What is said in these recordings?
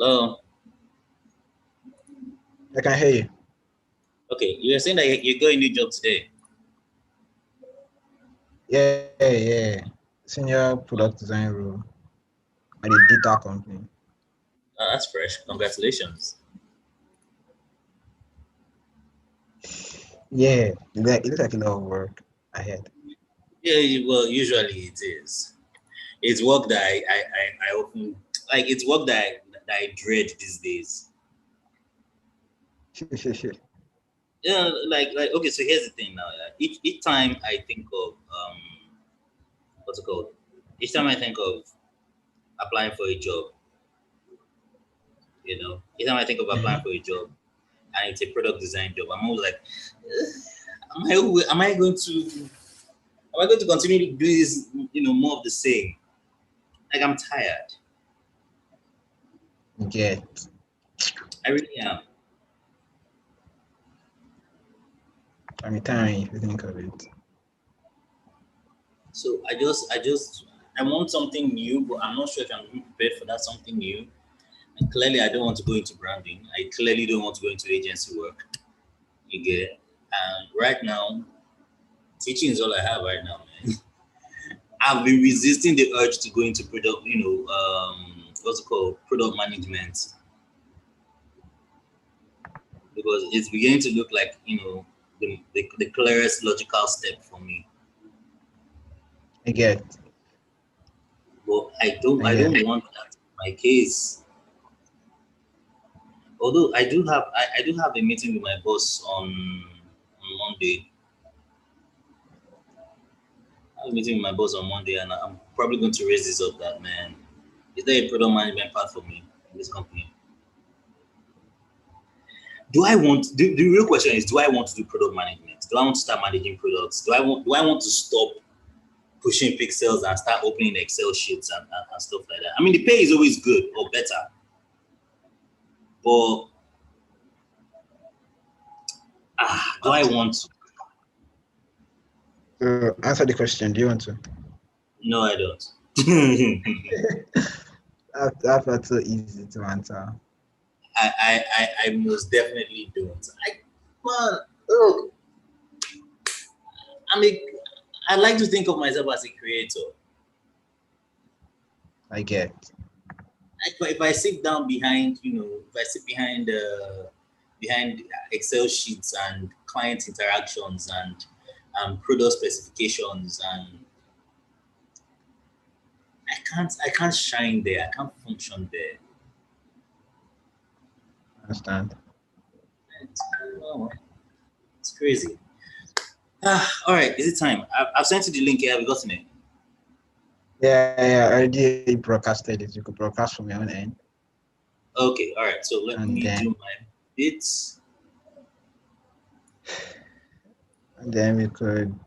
Hello. I can hear you. Okay, you were saying that you got a new job today. Yeah. Senior product design role at a data company. That's fresh. Congratulations. Yeah, it looks like a lot of work ahead. Yeah, well, usually it is. It's work that I often like. It's work that I dread these days. Yeah, like okay. So here's the thing now. Each time I think of what's it called? Each time I think of applying for a job, each time I think of applying for a job, and it's a product design job, I'm always like, am I going to continue to do this, more of the same? Like I'm tired. Yeah. I really am. I mean, time if you think of it. So I want something new, but I'm not sure if I'm prepared for that something new. And clearly, I don't want to go into branding. I clearly don't want to go into agency work. You get it? And right now, teaching is all I have right now, man. I've been resisting the urge to go into product, what's it called, product management, because it's beginning to look like the clearest logical step for me. I get. But I don't want that in my case. Although I do have a meeting with my boss on Monday. I have a meeting with my boss on Monday, and I'm probably going to raise this up. That man, is there a product management part for me in this company? Do I want? The real question is, do I want to do product management? Do I want to start managing products? Do I want to stop pushing pixels and start opening Excel sheets and stuff like that? I mean, the pay is always good or better, but do I want to? So answer the question. Do you want to? No, I don't. That's not so easy to answer. I most definitely don't. Look, I mean, I like to think of myself as a creator. I get. If I sit down behind, if I sit behind Excel sheets and client interactions and product specifications, and I can't shine there. I can't function there. Understand. It's crazy. All right, is it time? I've sent you the link here. Have you gotten it? Yeah. I already broadcasted it. You could broadcast from your own end. Okay, all right. So let me do my bits. And then we could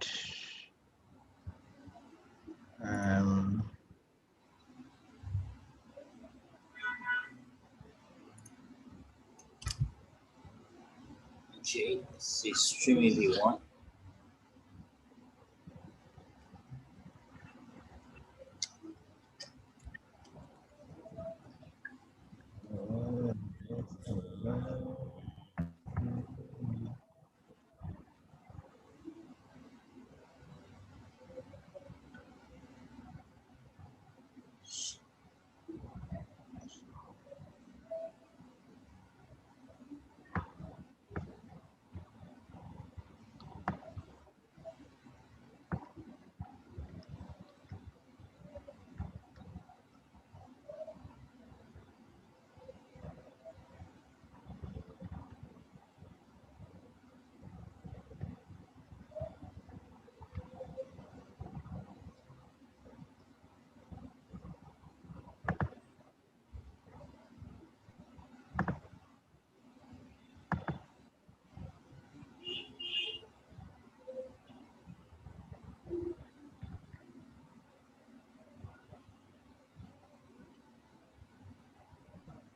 Okay, let's see, streaming V1.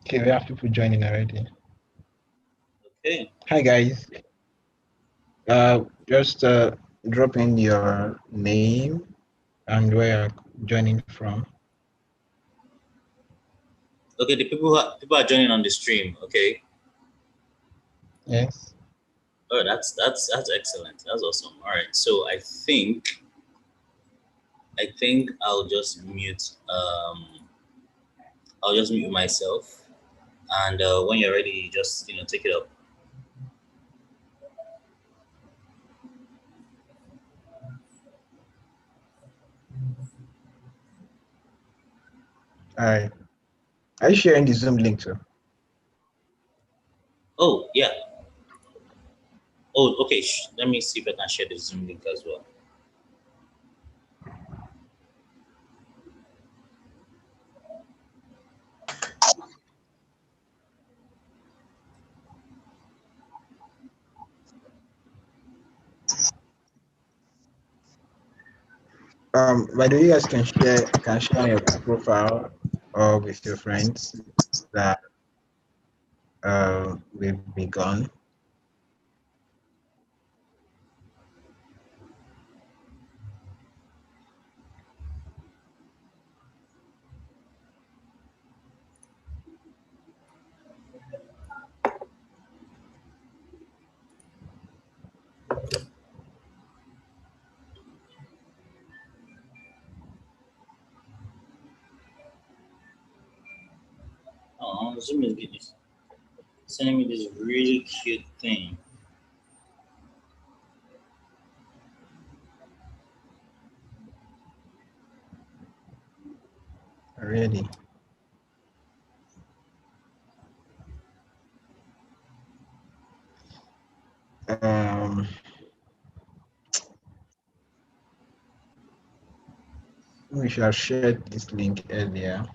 Okay, we have people joining already. Okay. Hi guys. Just drop in your name and where you're joining from. Okay, the people are joining on the stream. Okay. Yes. Oh, that's excellent. That's awesome. All right. So I think I'll just mute. I'll just mute myself, and when you're ready, just take it up. All right. Are you sharing the Zoom link too? Oh yeah. Oh okay. Let me see if I can share the Zoom link as well. By the way, you guys can share on your profile or with your friends that we've begun. Oh, Zoom is sending me this really cute thing. Already. We should have shared this link earlier.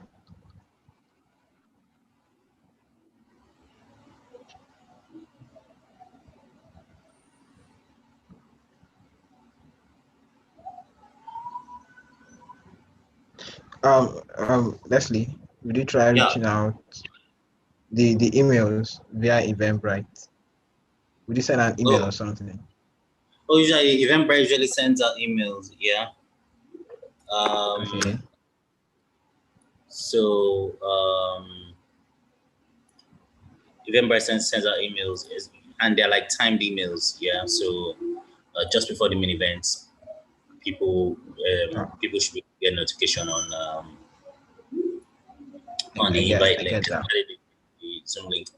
Leslie, would you try Yeah. reaching out the emails via Eventbrite? Would you send an email Oh, or something? usually Eventbrite usually sends out emails. Yeah. Okay. So Eventbrite sends out emails, and they're like timed emails. Yeah. So just before the main events, people Oh, people should get notification on the I invite link, get that. the Zoom link.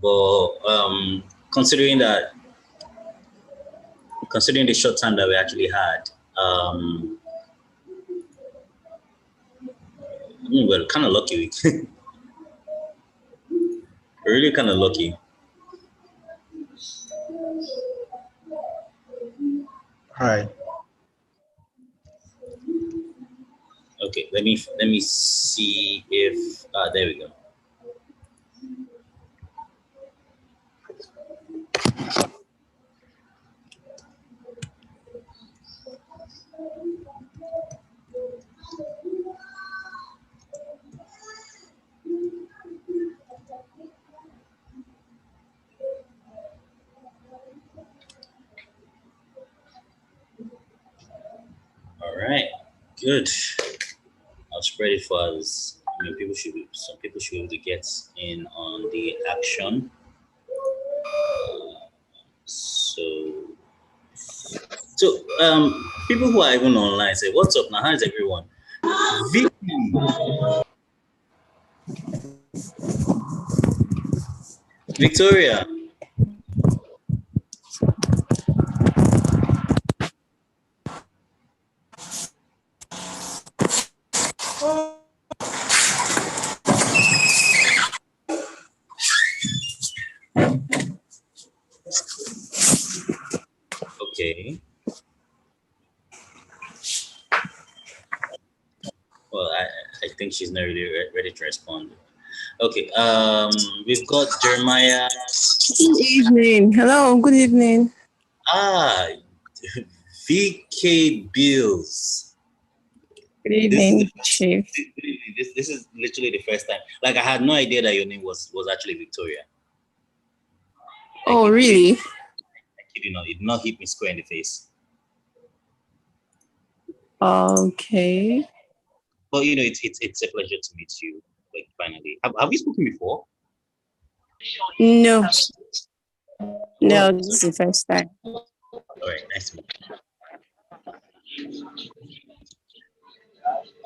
But considering that, considering the short time that we actually had, well, kind of lucky. Really kind of lucky. Hi. Okay, let me see if there we go. All right, good. I'll spread it for us. I mean, some people should be able to get in on the action. So, people who are even online say, "What's up now? How's everyone?" Vicky, Victoria. Okay. Well, I think she's not really ready to respond. Okay. We've got Jeremiah. Good evening. Hello, good evening. Ah, VK Bills. Good evening, Chief. This is literally the first time. Like I had no idea that your name was actually Victoria. Like, Oh, really? it did not hit me square in the face. Okay. But it's a pleasure to meet you. Like Finally. Have we spoken before? No, no, Oh, this is the first time. all right, nice to meet you.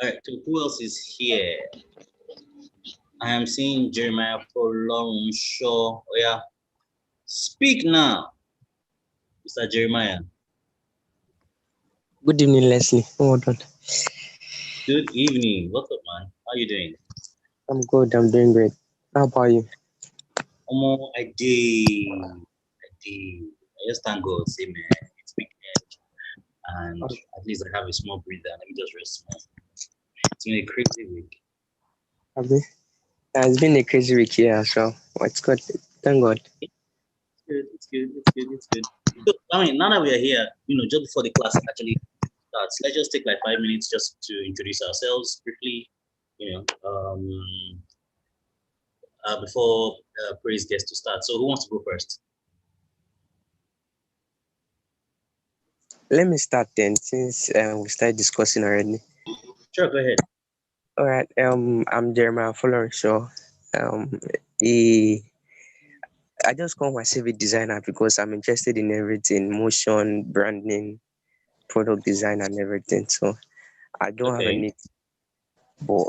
All right, so who else is here? I am seeing Jeremiah Prolong Shaw. Oh, yeah. Speak now, Mr. Jeremiah. Good evening, Leslie. Hold on. Good evening. What's up, man? How you doing? I'm good. I'm doing great. How about you? I did. I just thank God. Say, man, it's weekend. And at least I have a small breather. Let me just rest small. It's been a crazy week. It's been a crazy week here as well. It's good. Thank God. It's good. So, I mean, now that we are here, just before the class actually starts, let's just take like 5 minutes just to introduce ourselves briefly, before praise gets to start. So who wants to go first? Let me start then, since we started discussing already. Sure, go ahead. All right. I'm Jeremiah Fuller. So, I just call myself a designer because I'm interested in everything: motion, branding, product design, and everything. So, I don't have a niche, but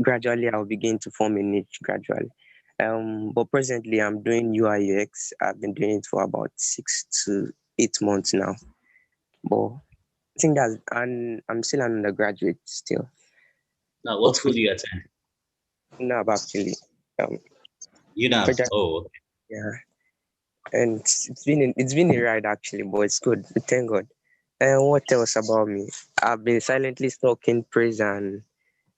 gradually I'll begin to form a niche gradually. But presently I'm doing UI UX. I've been doing it for about 6 to 8 months now. But I think that's, and I'm still an undergraduate still. Now, what school do you attend? No, actually. UNAV. Oh, okay. Yeah. And it's been a ride actually, but it's good. Thank God. And what else about me? I've been silently stalking Praise and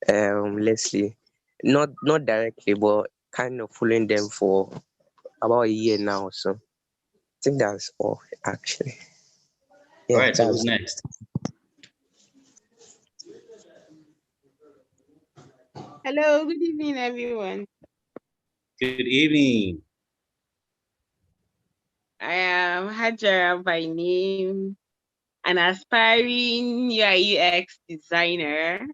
Leslie. Not directly, but kind of following them for about a year now. So I think that's all actually. All Yeah, right, so who's next? Hello, good evening, everyone. Good evening. I am Hajara by name, an aspiring UI UX designer.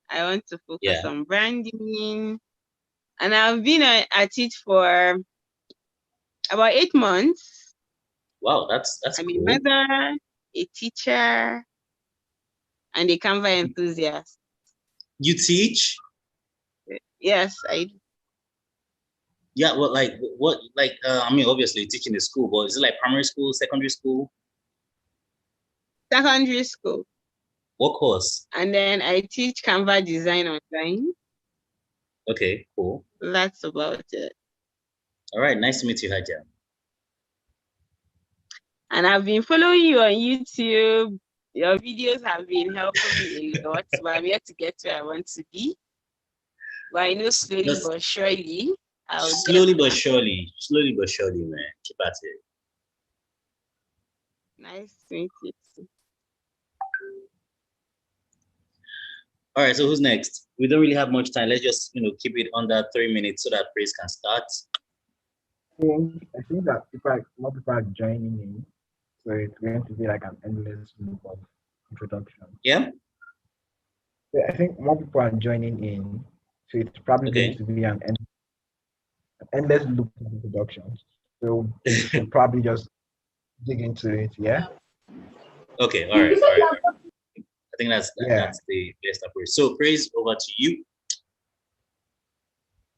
I want to focus on branding, and I've been at it for about 8 months. Wow, that's I'm cool. a mother, a teacher, and a Canva enthusiast. You teach? Yes, I do. Yeah, well, I mean, obviously teaching in school, but is it like primary school, secondary school? Secondary school. What course? And then I teach Canva design online. Okay, cool. That's about it. All right, nice to meet you, Haja. And I've been following you on YouTube. Your videos have been helping me a lot, but I'm yet to get where I want to be. But I know slowly but surely I'll slowly but surely, man. Keep at it. Nice to meet you too. All right, so who's next? We don't really have much time. Let's just keep it under 3 minutes so that praise can start. I think that more people are joining in, so it's going to be like an endless loop of introduction. Yeah. I think more people are joining in, so it's probably going to be an endless loop of introductions. So we'll probably just dig into it. Yeah. Okay. All right. I think that's the best approach. So praise, over to you.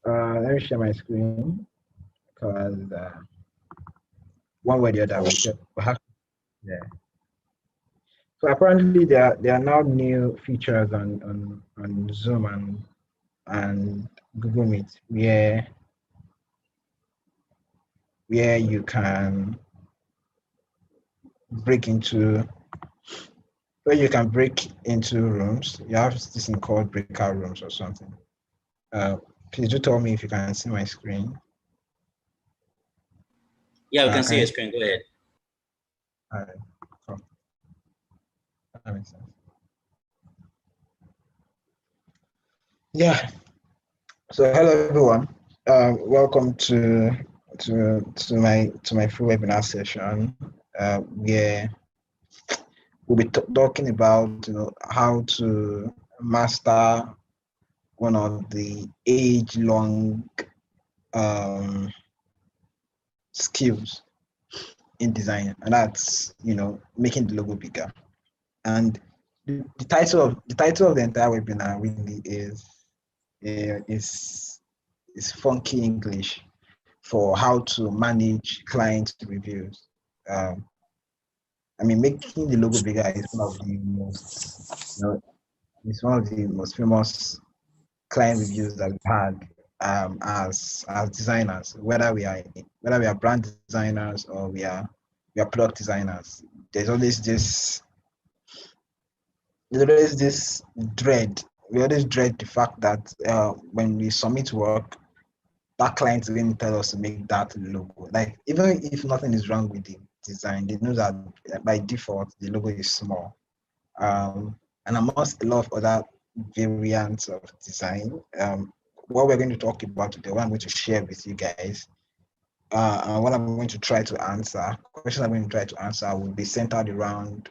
Let me share my screen because one way or the other we have. Yeah. So apparently there are now new features on Zoom and Google Meet where you can break into rooms. You have this thing called breakout rooms or something. Please do tell me if you can see my screen. Yeah, we can see your screen. Go ahead. All right, cool. That makes sense. Yeah. So hello everyone. Welcome to my free webinar session where we'll be talking about how to master one of the age-long skills in design, and that's making the logo bigger. And the title of the entire webinar really is funky English for how to manage client reviews. I mean, making the logo bigger is one of the most, it's one of the most famous client reviews that we've had as designers, whether we are brand designers or we are product designers. There's always this dread. We always dread the fact that when we submit work, that client is going to tell us to make that logo. Like, even if nothing is wrong with the design, they know that by default the logo is small. And amongst a lot of other variants of design, what we're going to talk about today, what I'm going to share with you guys, and what I'm going to try to answer, questions I'm going to try to answer will be centered around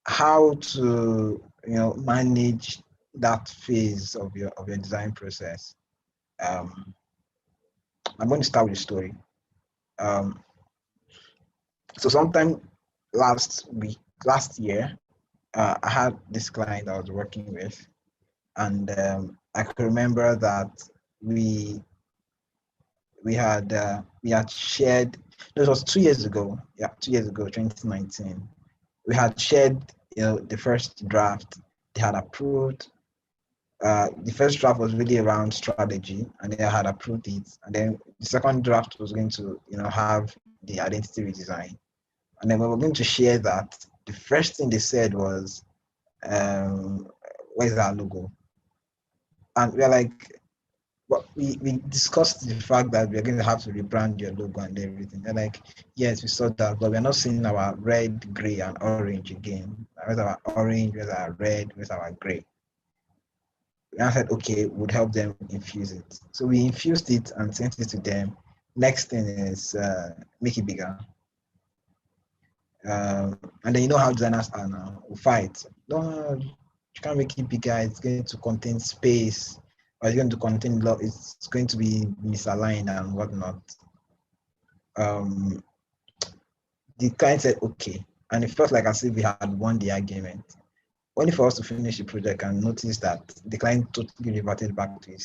how to manage that phase of your design process. I'm going to start with a story. So sometime last year, I had this client I was working with, and I could remember that we had shared. This was 2 years ago. Yeah, 2 years ago, 2019. We had shared, the first draft. They had approved. The first draft was really around strategy, and they had approved it. And then the second draft was going to, have the identity redesign. And then we were going to share that. The first thing they said was, "Where's our logo?" And we're like, well, we discussed the fact that we're going to have to rebrand your logo and everything. They're like, yes, we saw that, but we're not seeing our red, gray, and orange again. Where's our orange? Where's our red? Where's our gray? And I said, okay, would help them infuse it. So we infused it and sent it to them. Next thing is make it bigger. And then how designers are now. We fight. No, you can't make it bigger. It's going to contain space. Or it's going to contain love. It's going to be misaligned and whatnot. The client said, okay. And it felt like as if we had won the argument. Only for us to finish the project and notice that the client totally reverted back to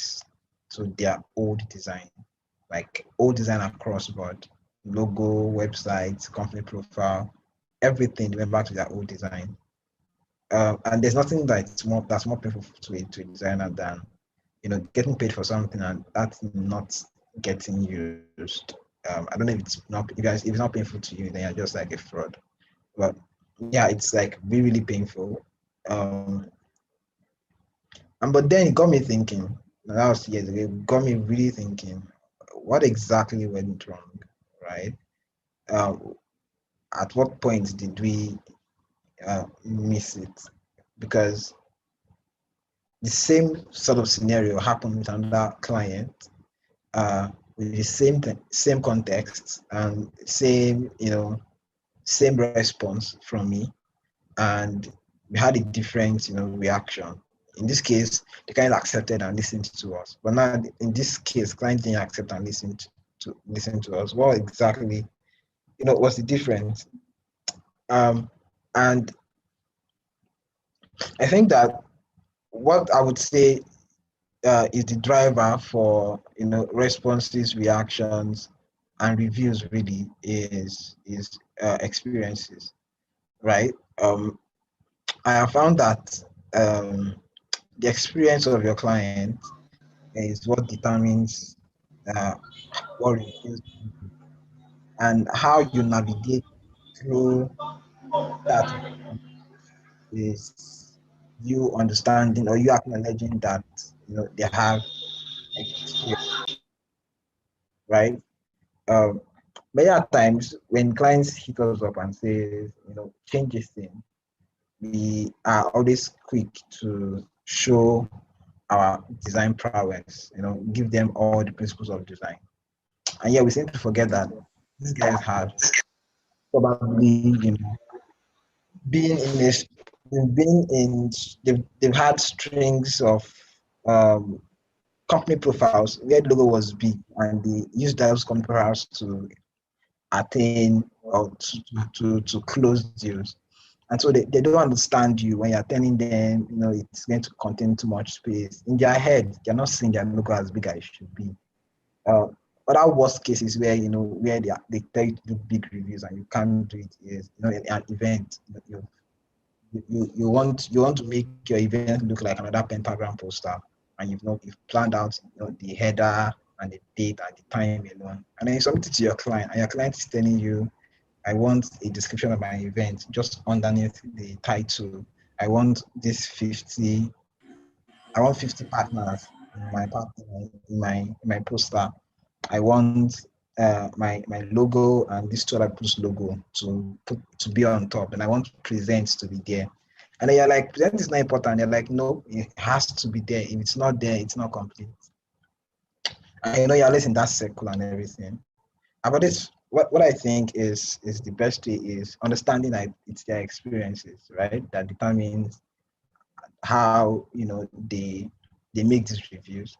their old design, like old design across board, logo, website, company profile, everything went back to their old design. And there's nothing that's more painful to a designer than getting paid for something and that's not getting used. I don't know if it's not painful to you, then you're just like a fraud. But yeah, it's like really painful. But then it got me thinking. That was years ago. It got me really thinking. What exactly went wrong, right? At what point did we miss it? Because the same sort of scenario happened with another client, with the same context and same response from me, and we had a different reaction. In this case, the client accepted and listened to us. But now, in this case, client didn't accept and listen to us. What exactly, was the difference? And I think that what I would say is the driver for responses, reactions, and reviews really is experiences, right? I have found that the experience of your client is what determines what reviews and how you navigate through that is you understanding or you acknowledging that they have experience, right? Many times when clients hit us up and say, change this thing, we are always quick to show our design prowess, give them all the principles of design. And yeah, we seem to forget that these guys have probably, been in a, they've had strings of company profiles where the logo was big, and they used those company profiles to attain or to close deals. And so they don't understand you when you're telling them, it's going to contain too much space. In their head, they're not seeing their logo as big as it should be. Other worst cases where, where they tell you to do big reviews and you can't do it is, an event. You want to make your event look like another pentagram poster, and you've planned out the header and the date and the time alone, and then you submit it to your client, and your client is telling you, I want a description of my event just underneath the title. I want 50 partners in my poster. I want my logo and this other people's logo to be on top, and I want present to be there. And then you're like, present is not important. You're like, no, it has to be there. If it's not there, it's not complete. And you're always in that circle and everything. But this, what I think is the best way is understanding that it's their experiences, right? That determines how they make these reviews.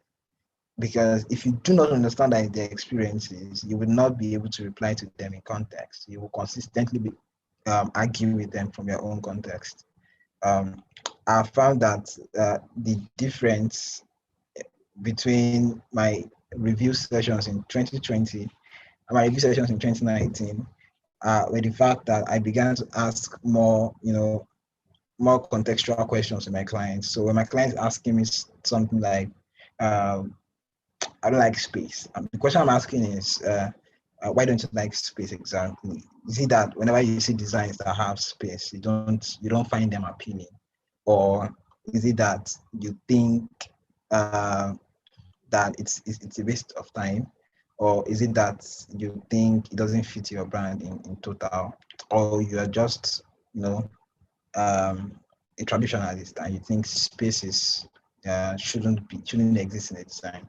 Because if you do not understand that their experiences, you will not be able to reply to them in context. You will consistently argue with them from your own context. I found that the difference between my review sessions in 2020 and my review sessions in 2019 were the fact that I began to ask more contextual questions to my clients. So when my clients asking me something like, I don't like space. The question I'm asking is, why don't you like space exactly? Is it that whenever you see designs that have space, you don't find them appealing, or is it that you think that it's a waste of time, or is it that you think it doesn't fit your brand in total, or you are just a traditionalist and you think spaces shouldn't exist in a design?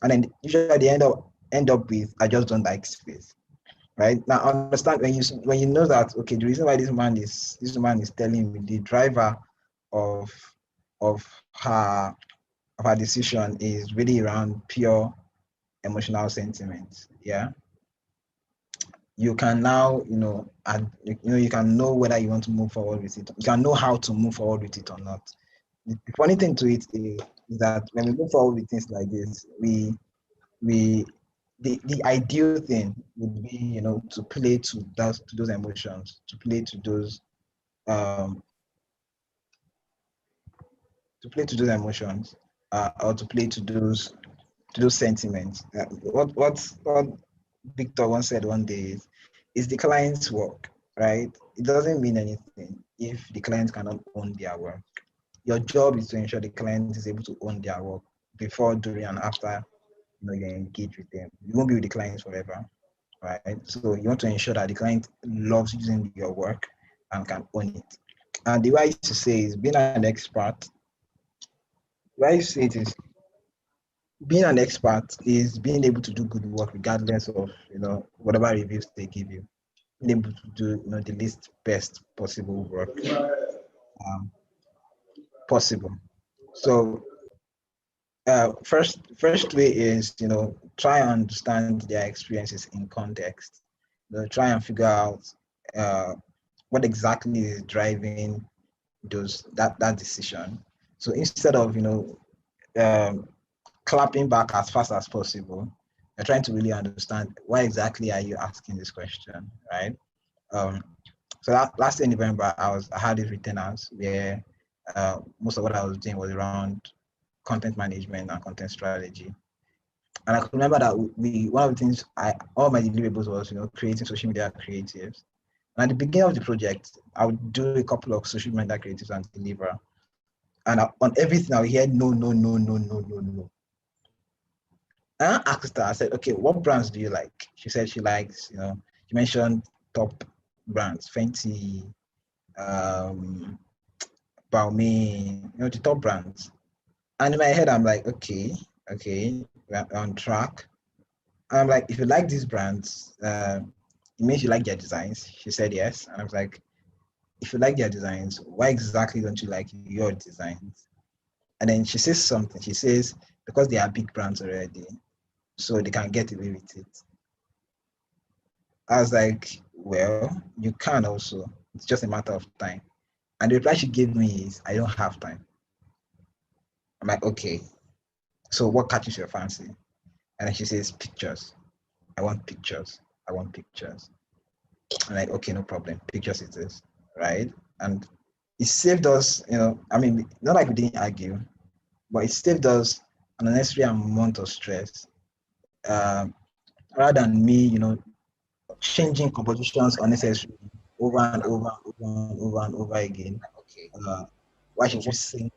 And then usually they end up with, I just don't like space, right? Now understand when you know that, okay, the reason why this woman is telling me the driver of her decision is really around pure emotional sentiment. Yeah, you can now you can know whether you want to move forward with it. You can know how to move forward with it or not. The funny thing to it is that when we move forward with things like this, the ideal thing would be to play to those emotions, to play to those emotions, or to play to those sentiments. What Victor once said one day is the client's work, right? It doesn't mean anything if the client cannot own their work. Your job is to ensure the client is able to own their work before, during, and after you engage with them. You won't be with the clients forever, right? So you want to ensure that the client loves using your work and can own it. And the way I used to say is being an expert. The way I used to say it is being an expert is being able to do good work regardless of whatever reviews they give you. Being able to do the least best possible work possible. So first way is try and understand their experiences in context. Try and figure out what exactly is driving that decision. So instead of clapping back as fast as possible, you're trying to really understand why exactly are you asking this question, right? So that last year in November, I had these retainers where most of what I was doing was around content management and content strategy. And I could remember that one of the things all my deliverables was creating social media creatives. And at the beginning of the project, I would do a couple of social media creatives and deliver. And on everything, I would hear no, no, no, no, no, no, no. And I asked her, I said, okay, what brands do you like? She said she likes, she mentioned top brands, Fenty, Balmain, the top brands. And in my head, I'm like, okay, we're on track. And I'm like, if you like these brands, it means you like their designs. She said yes. And I was like, if you like their designs, why exactly don't you like your designs? And then she says something. She says, because they are big brands already, so they can get away with it. I was like, well, you can also. It's just a matter of time. And the reply she gave me is, I don't have time. I'm like, okay, so what catches your fancy? And then she says, pictures. I want pictures. I want pictures. I'm like, okay, no problem. Pictures it is, right? And it saved us, I mean, not like we didn't argue, but it saved us an unnecessary amount of stress. Rather than me, changing compositions unnecessarily over and over and over and over and over again. Why she just saying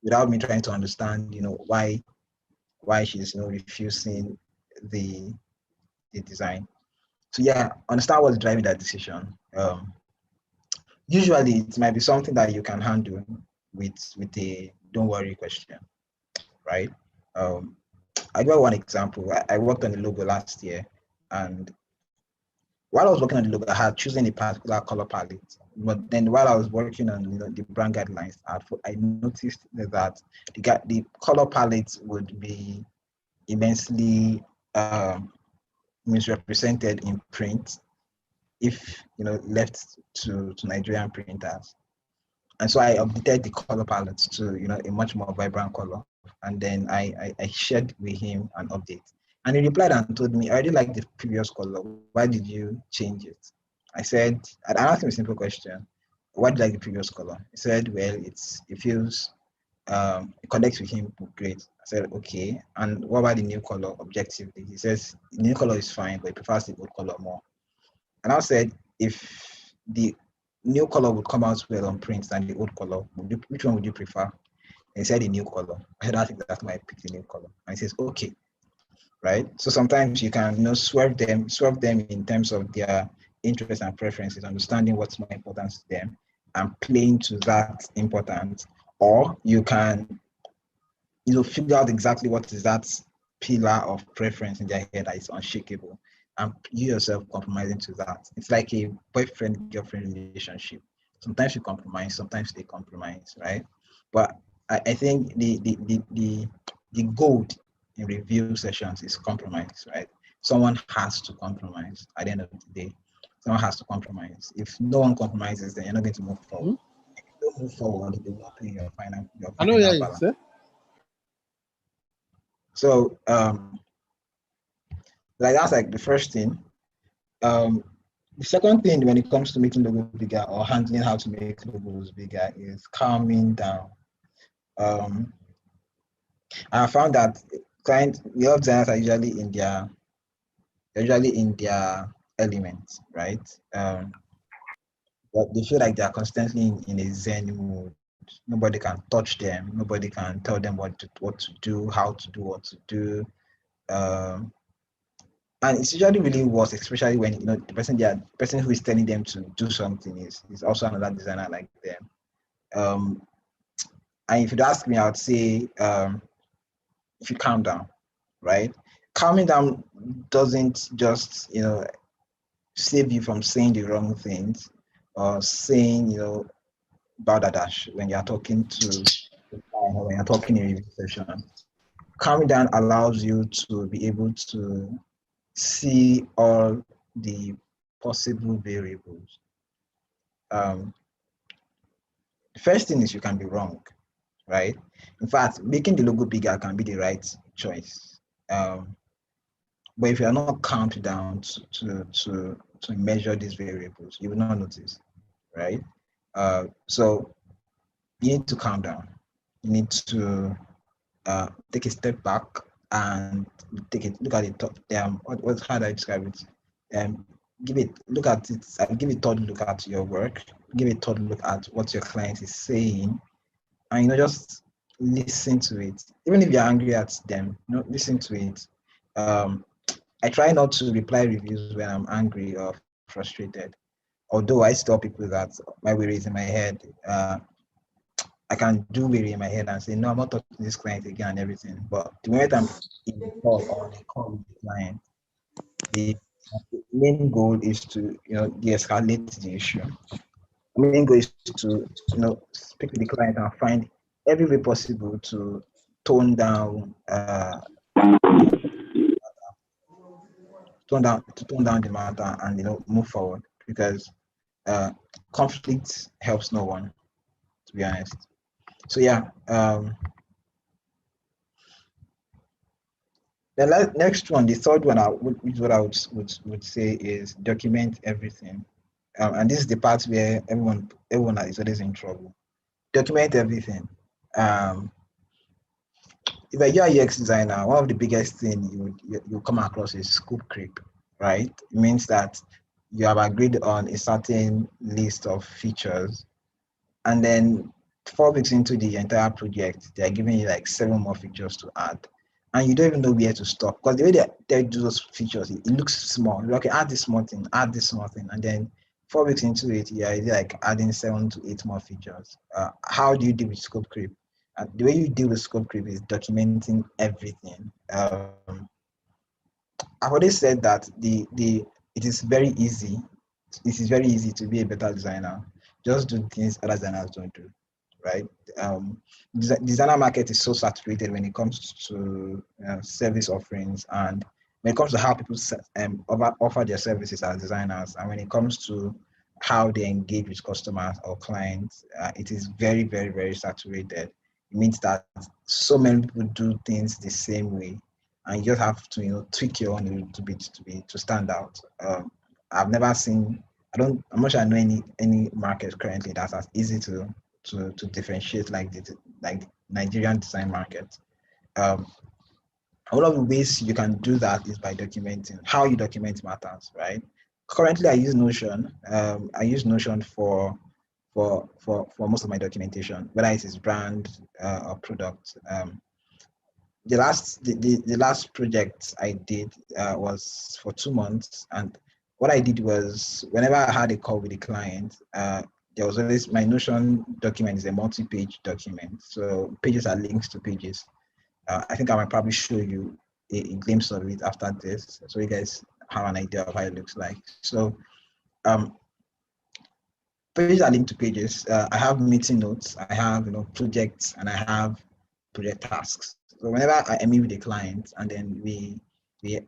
without me trying to understand, why she's refusing the design. So yeah, understand what's driving that decision. Usually it might be something that you can handle with a don't worry question, right? I got one example. I worked on the logo last year, and while I was working on the logo, I had chosen a particular color palette. But then while I was working on the brand guidelines, I noticed that the color palette would be immensely misrepresented in print if left to Nigerian printers. And so I updated the color palette to a much more vibrant color. And then I shared with him an update. And he replied and told me, I already like the previous color. Why did you change it? I asked him a simple question. Why do you like the previous color? He said, well, it feels, it connects with him great. I said, okay. And what about the new color objectively? He says, the new color is fine, but he prefers the old color more. And I said, if the new color would come out well on print than the old color, which one would you prefer? And he said the new color. I said, I think that's why I picked the new color. And he says, okay. Right? So sometimes you can swerve them in terms of their interests and preferences, understanding what's more important to them and playing to that importance. Or you can figure out exactly what is that pillar of preference in their head that is unshakable, and you yourself compromising to that. It's like a boyfriend-girlfriend relationship. Sometimes you compromise, sometimes they compromise, right? But I think the gold in review sessions is compromise, right? Someone has to compromise at the end of the day. Someone has to compromise. If no one compromises, then you're not going to move forward. If you don't move forward, you will not pay your final balance. So that's like the first thing. The second thing when it comes to making logos bigger or handling how to make logos bigger is calming down. I found that a lot of designers are usually in their element, right? But they feel like they are constantly in a zen mood. Nobody can touch them. Nobody can tell them what to do, how to do what to do. And it's usually really worse, especially when the person who is telling them to do something is also another designer like them. And if you'd ask me, I would say if you calm down, right? Calming down doesn't just save you from saying the wrong things or saying balderdash when you're talking when you're talking in a review session. Calming down allows you to be able to see all the possible variables. The first thing is you can be wrong, right? In fact, making the logo bigger can be the right choice. But if you are not calmed down to measure these variables, you will not notice, right? So you need to calm down. You need to take a step back and look at it. How do I describe it? Give a thought look at your work. Give a thought look at what your client is saying, and just listen to it. Even if you're angry at them, listen to it. I try not to reply reviews when I'm angry or frustrated. Although I tell people that my worry is in my head. I can do worry in my head and say, no, I'm not talking to this client again and everything. But the moment I'm in the call or on a call with the client, the main goal is to de-escalate the issue. The main goal is to speak with the client and find every way possible to tone down tone down the matter and move forward, because conflict helps no one, to be honest. So yeah, the next one, the third one, what I would say is document everything. And this is the part where everyone is always in trouble. Document everything. If a UX designer, one of the biggest thing you come across is scope creep, right? It means that you have agreed on a certain list of features, and then 4 weeks into the entire project, they're giving you like 7 more features to add. And you don't even know where to stop, because the way they do those features, it looks small. You're like, okay, add this small thing, and then 4 weeks into it, you're like adding 7 to 8 more features. How do you deal with scope creep? The way you deal with scope creep is documenting everything. I've already said that it is very easy. It is very easy to be a better designer. Just do things other designers don't do, right? Designer market is so saturated when it comes to service offerings, and when it comes to how people offer their services as designers, and when it comes to how they engage with customers or clients, it is very, very, very saturated. It means that so many people do things the same way, and you just have to tweak your own a little bit to stand out. I've never seen. I'm not sure I know any market currently that's as easy to differentiate like the Nigerian design market. One of the ways you can do that is by documenting. How you document matters, right? Currently, I use Notion. I use Notion for most of my documentation, whether it is brand or product. The last project I did was for 2 months, and what I did was, whenever I had a call with a client, there was always, my Notion document is a multi-page document, so pages are links to pages. I think I might probably show you a glimpse of it after this, so you guys have an idea of how it looks like. So pages are linked to pages. I have meeting notes, I have projects, and I have project tasks. So whenever I meet with a client and then we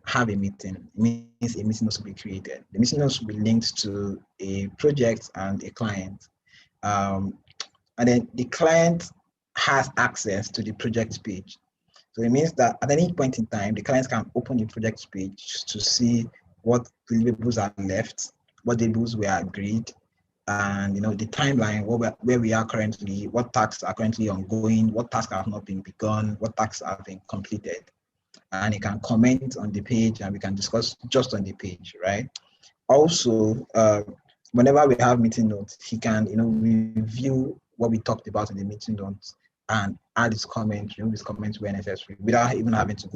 have a meeting, it means a meeting notes will be created. The meeting notes will be linked to a project and a client. And then the client has access to the project page. So it means that at any point in time, the client can open the project page to see what deliverables are left, what deliverables were agreed, and the timeline, where we are currently, what tasks are currently ongoing, what tasks have not been begun, what tasks have been completed. And he can comment on the page, and we can discuss just on the page, right? Also, whenever we have meeting notes, he can review what we talked about in the meeting notes and add his comments, remove his comments where necessary, without even having to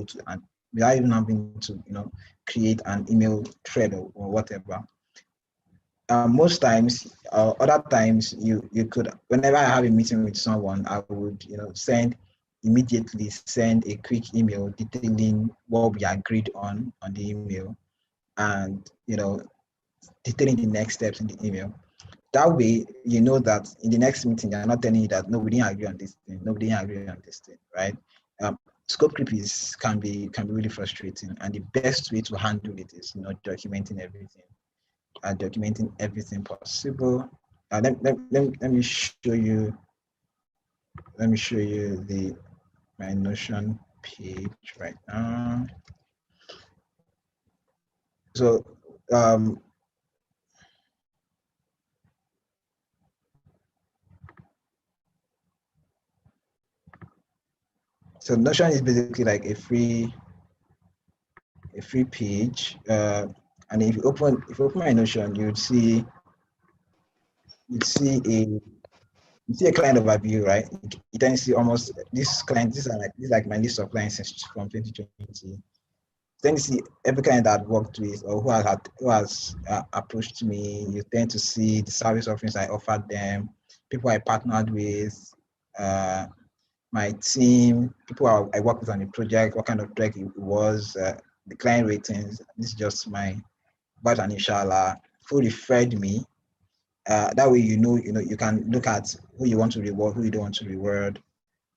create an email thread or whatever. Most times, other times, you could, whenever I have a meeting with someone, I would immediately send a quick email detailing what we agreed on the email, and detailing the next steps in the email. That way, that in the next meeting, they're not telling you that, no, we didn't agree on this thing, nobody didn't agree on this thing, right? Scope creep can be really frustrating, and the best way to handle it is documenting everything. Documenting everything possible. Let me show you. Let me show you my Notion page right now. So so Notion is basically like a free page, and if you open my Notion, you'd see a client overview, right? You then see almost this client. This is like my list of clients from 2020. Then you see every client that I've worked with or who has approached me. You tend to see the service offerings I offered them, people I partnered with, my team, people I worked with on the project, what kind of project it was, the client ratings. This is just my badge and inshallah, who referred me. That way, you can look at who you want to reward, who you don't want to reward.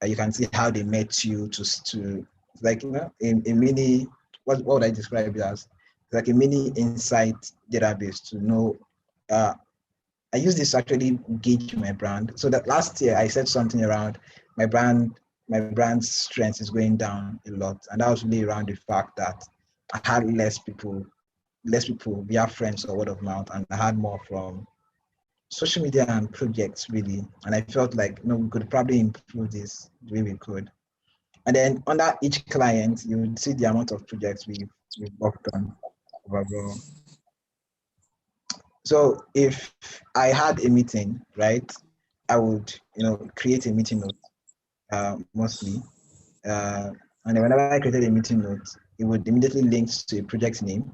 You can see how they met you to like, you know, a mini, what would I describe it as? Like a mini insight database to know. I use this to actually gauge my brand. So that last year I said something around my brand's strength is going down a lot, and that was really around the fact that I had less people via friends or word of mouth, and I had more from social media and projects really. And I felt like, you know, we could probably improve this the way we could. And then under each client, you would see the amount of projects we've worked on overall. So if I had a meeting, right, I would, you know, create a meeting note mostly. And then whenever I created a meeting note, it would immediately link to a project name.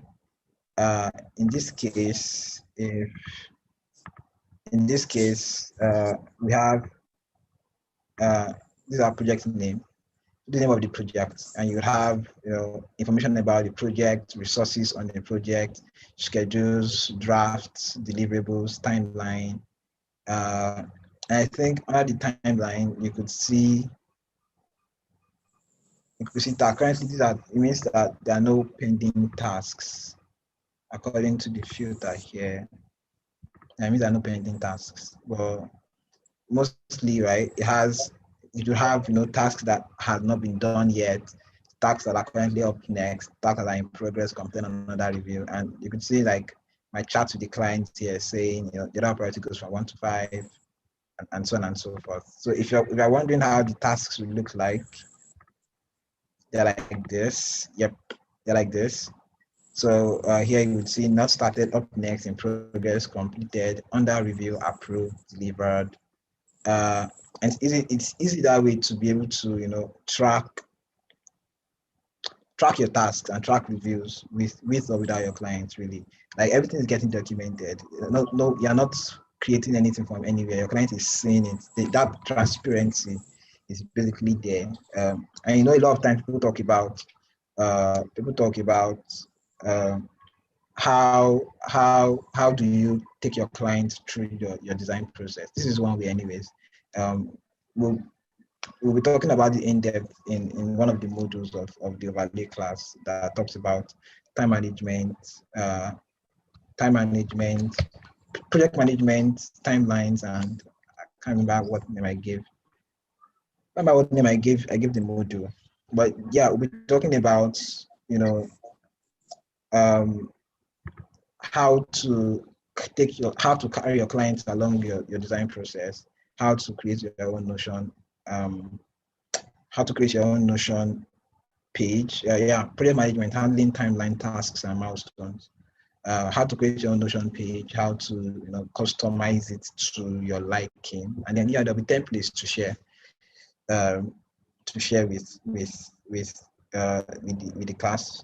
In this case, we have this is our project name, the name of the project, and you have, you know, information about the project, resources on the project, schedules, drafts, deliverables, timeline. And I think under the timeline, you could see that currently it means that there are no pending tasks according to the filter here. That means there are no pending tasks. Well, mostly, right, it will have, you know, tasks that have not been done yet, tasks that are currently up next, tasks that are in progress, complete another review. And you can see like my chat with the client here saying, you know, the other priority goes from 1 to 5, and so on and so forth. So if you're wondering how the tasks will look like, they're like this. Yep, they're like this. So here you would see not started, up next, in progress, completed, under review, approved, delivered. And it's easy that way to be able to, you know, track your tasks and track reviews with or without your clients. Really, like everything is getting documented. No, you're not creating anything from anywhere. Your client is seeing it. That transparency is basically there. And you know, a lot of times people talk about how do you take your clients through your design process. This is one way anyways. We'll be talking about the in-depth in one of the modules of the overlay class that talks about time management, project management, timelines, and I can't remember what name I gave. I remember what name I gave the module. But yeah, we'll be talking about, you know, how to carry your clients along your design process, how to create your own Notion, how to create your own Notion page. Project management, handling timeline, tasks, and milestones. How to create your own Notion page, how to, you know, customize it to your liking, and then there'll be templates to share with the class,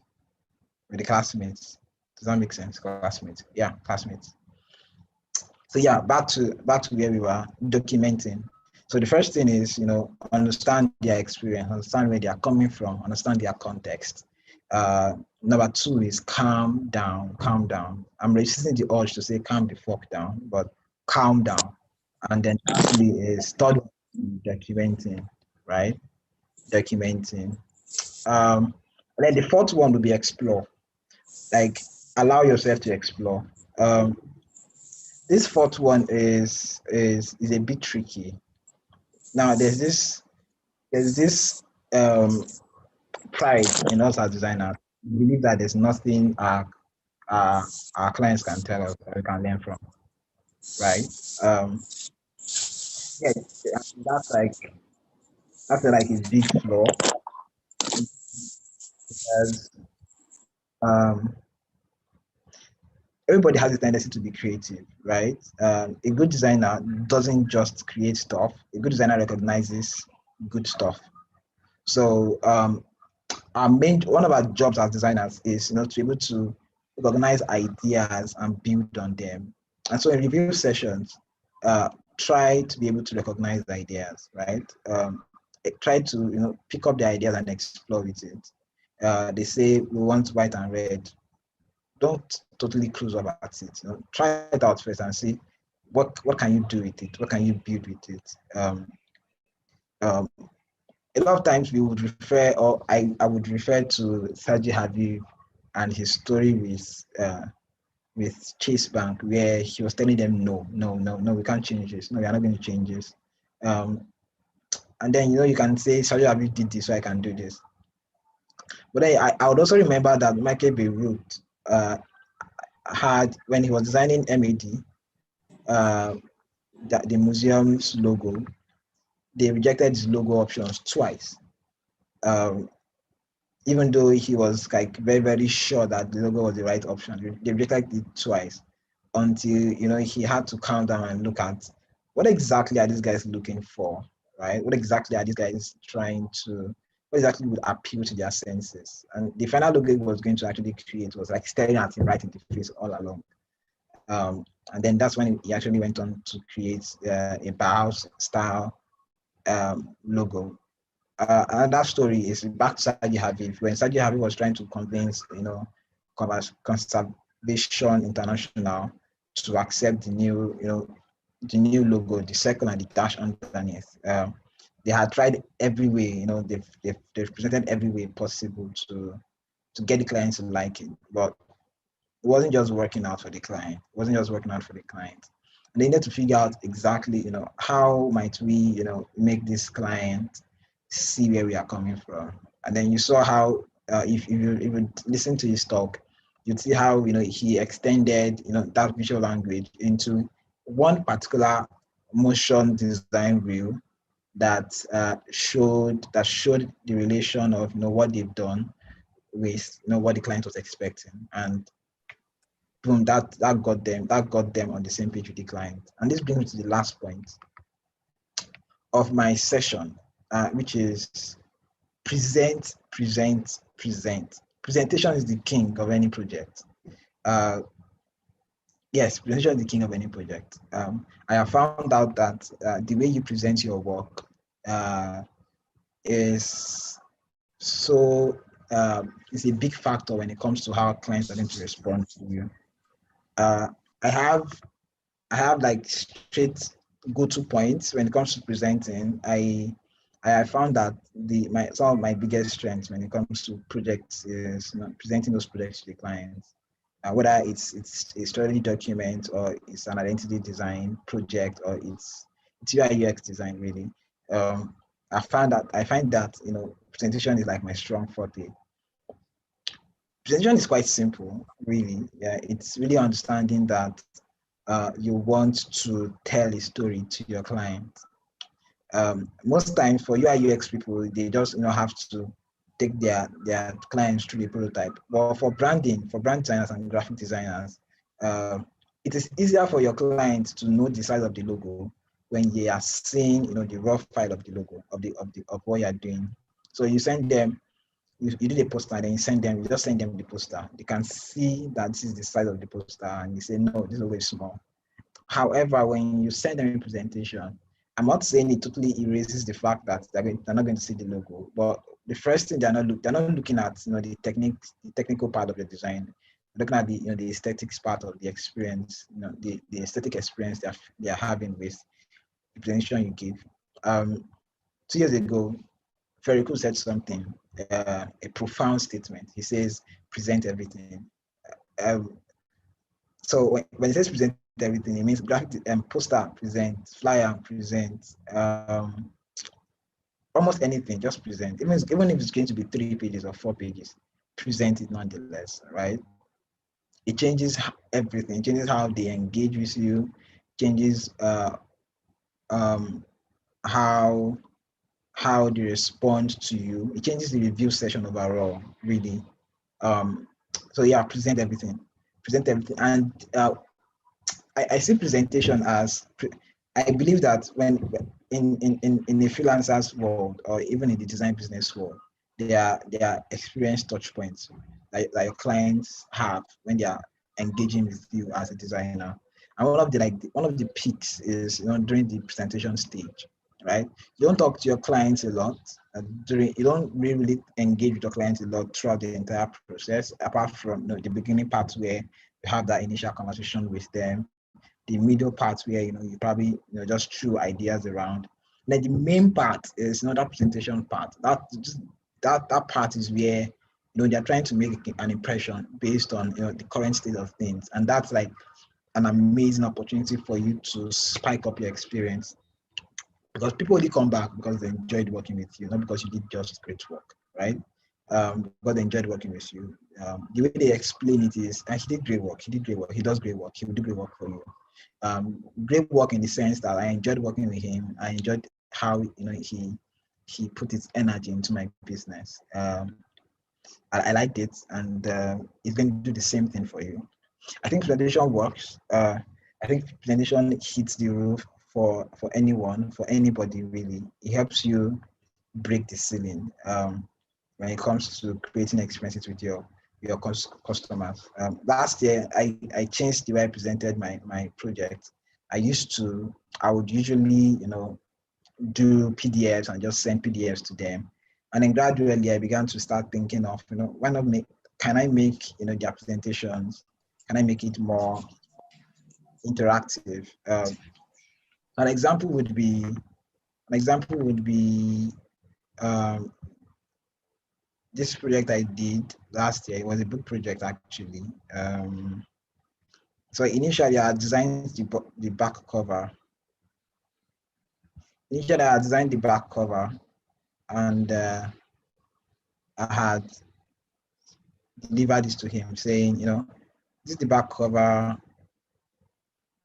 with the classmates. Does that make sense? Classmates. Yeah, classmates. So yeah, back to where we were, documenting. So the first thing is, you know, understand their experience, understand where they are coming from, understand their context. Number 2 is calm down. I'm resisting the urge to say calm the fuck down, but calm down. And then lastly is study, documenting, right? Documenting. And then the 4th one will be explore. Like, allow yourself to explore. This 4th one is a bit tricky. Now there's this pride in us as designers. We believe that there's nothing our clients can tell us or we can learn from, right? Yeah, that's like a big flaw, because everybody has a tendency to be creative, right? A good designer doesn't just create stuff. A good designer recognizes good stuff. So one of our jobs as designers is, you know, to be able to recognize ideas and build on them. And so in review sessions, try to be able to recognize the ideas, right? Try to, you know, pick up the ideas and explore with it. They say we want white and red. Don't totally cruise over at it. You know, try it out first and see what can you do with it. What can you build with it? a lot of times we would refer, or I would refer to Saji Habib and his story with Chase Bank, where he was telling them, no, we can't change this. No, we are not going to change this. And then, you can say, Saji Habib did this, so I can do this. But I would also remember that Michael Beirut had, when he was designing MAD, the museum's logo, they rejected his logo options twice. Even though he was like very, very sure that the logo was the right option, they rejected it twice until he had to calm down and look at what exactly are these guys looking for, right? What exactly are these guys trying to? What exactly would appeal to their senses? And the final logo he was going to actually create was like staring at him right in the face all along. And then that's when he actually went on to create a Bauhaus style logo. Another story is back to Saji Habib. When Saji Habib was trying to convince, Conservation International to accept the new logo, the circle and the dash underneath. They had tried every way, they've presented every way possible to get the clients to like it, but it wasn't just working out for the client. And they needed to figure out exactly, how might we, make this client see where we are coming from. And then you saw how, if you listen to his talk, you'd see how, he extended, that visual language into one particular motion design reel that showed the relation of, what they've done with, what the client was expecting. And boom, that got them on the same page with the client. And this brings me to the last point of my session, which is present. Presentation is the king of any project. Yes, presentation is the king of any project. I have found out that the way you present your work is a big factor when it comes to how clients are going to respond to you. I have like straight go-to points when it comes to presenting. I found that some of my biggest strengths when it comes to projects is presenting those projects to the clients. Whether it's a strategy document or it's an identity design project or it's UI UX design, really. I find that presentation is like my strong forte. Presentation is quite simple, really. Yeah, it's really understanding that you want to tell a story to your client. Most times for UI UX people, they just have to take their clients through the prototype. But for brand designers and graphic designers, it is easier for your clients to know the size of the logo when they are seeing the raw file of the logo of what you are doing. So you send them. You do the poster, then you just send them the poster. They can see that this is the size of the poster, and you say, no, this is always small. However, when you send them a presentation, I'm not saying it totally erases the fact that they're not going to see the logo, but the first thing they're not looking at, the technical part of the design. They're looking at the aesthetics part of the experience, the aesthetic experience they are having with the presentation you give. 2 years ago, Ferrico said something, a profound statement. He says, present everything. So when he says present everything, it means graphic poster, present, flyer, present, almost anything, just present. Even if it's going to be 3 pages or 4 pages, present it nonetheless, right? It changes everything. It changes how they engage with you, changes how they respond to you. It changes the review session overall, really. So yeah, present everything. And I see presentation as, I believe that when in the freelancers world or even in the design business world, there are experience touch points that your clients have when they are engaging with you as a designer. And one of the peaks is during the presentation stage, right? You don't talk to your clients a lot you don't really engage with your clients a lot throughout the entire process, apart from the beginning part where you have that initial conversation with them, the middle part where you probably just threw ideas around, Then the main part is not that presentation part. That part is where they're trying to make an impression based on the current state of things, and that's like an amazing opportunity for you to spike up your experience, because people only come back because they enjoyed working with you, not because you did just great work, right? Because they enjoyed working with you. The way they explain it is, and he did great work. He did great work. He does great work. He will do great work for you. Great work in the sense that I enjoyed working with him. I enjoyed how he put his energy into my business. I liked it, and he's going to do the same thing for you. I think presentation works. I think presentation hits the roof for anyone, for anybody really. It helps you break the ceiling when it comes to creating experiences with your customers. Last year, I changed the way I presented my project. I would usually do PDFs and just send PDFs to them, and then gradually I began to start thinking of why not can I make their presentations, can I make it more interactive? An example would be um, this project I did last year. It was a book project actually. So initially I designed the back cover. Initially I designed the back cover, and I had delivered this to him saying, this is the back cover.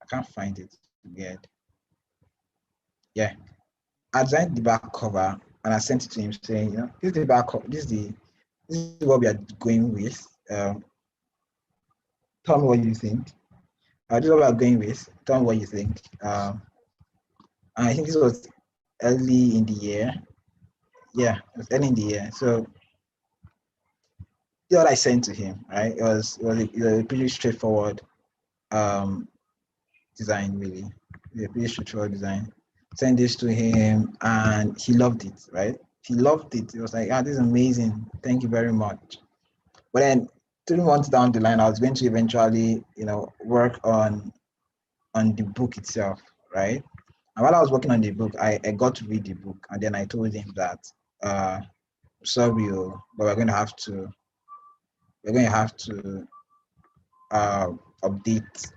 I can't find it. Weird. Yeah, I designed the back cover and I sent it to him saying, this is the back cover. This is what we are going with. Tell me what you think. This is what we are going with. Tell me what you think. And I think this was early in the year. Yeah, it was early in the year. So what I sent to him, right? It was a pretty straightforward design, really. A pretty straightforward design. Sent this to him, and he loved it, right? He loved it. It was like, this is amazing. Thank you very much. But then 3 months down the line, I was going to eventually, work on the book itself, right? And while I was working on the book, I got to read the book, and then I told him that, sorry, but we're going to have to update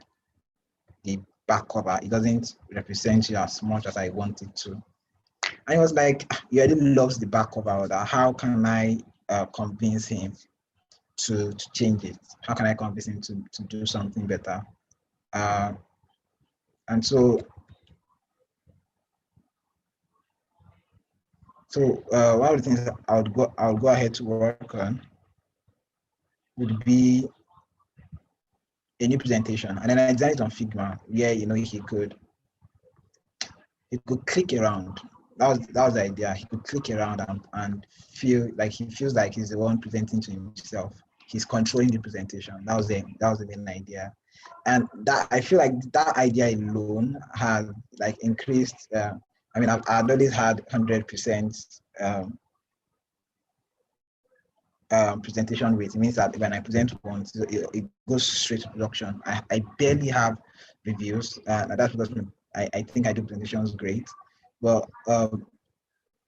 the back cover. It doesn't represent you as much as I want it to. And he was like, he really loves the back cover. How can I convince him to change it? How can I convince him to do something better? And so one of the things I would go ahead to work on would be a new presentation, and then I designed it on Figma, where he could click around. That was the idea. He could click around and feel like he feels like he's the one presenting to himself. He's controlling the presentation. That was the main idea, and that I feel like that idea alone has like increased. I mean, I've always had 100% presentation rate. It means that when I present once, it goes straight to production. I barely have reviews, and that's because I think I do presentations great. But